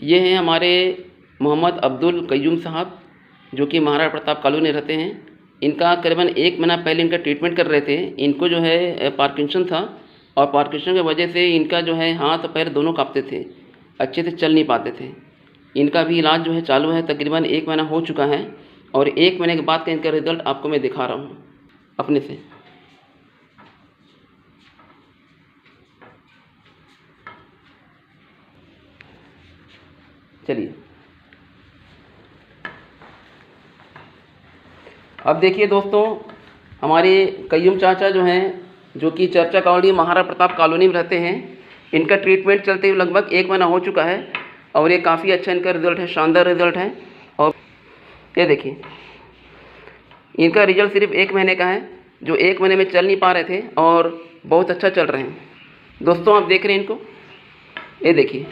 ये हैं हमारे मोहम्मद अब्दुल कय्यूम साहब, जो कि महाराणा प्रताप कॉलोनी रहते हैं। इनका करीबन 1 महीना पहले इनका ट्रीटमेंट कर रहे थे। इनको जो है पार्किंसन था और पार्किंसन की वजह से इनका जो है हाथ पैर दोनों काँपते थे, अच्छे से चल नहीं पाते थे। इनका भी इलाज जो है चालू है, तकरीबन 1 महीना हो चुका है और 1 महीने के बाद का इनका रिज़ल्ट आपको मैं दिखा रहा हूँ अपने से। चलिए, अब देखिए दोस्तों, हमारे कय्यूम चाचा जो हैं, जो कि चर्चा कॉलोनी महाराणा प्रताप कॉलोनी में रहते हैं, इनका ट्रीटमेंट चलते हुए लगभग 1 महीना हो चुका है और ये काफ़ी अच्छा इनका रिज़ल्ट है, शानदार रिज़ल्ट है। और ये देखिए, इनका रिज़ल्ट सिर्फ 1 महीने का है, जो 1 महीने में चल नहीं पा रहे थे और बहुत अच्छा चल रहे हैं। दोस्तों आप देख रहे हैं इनको, ये देखिए।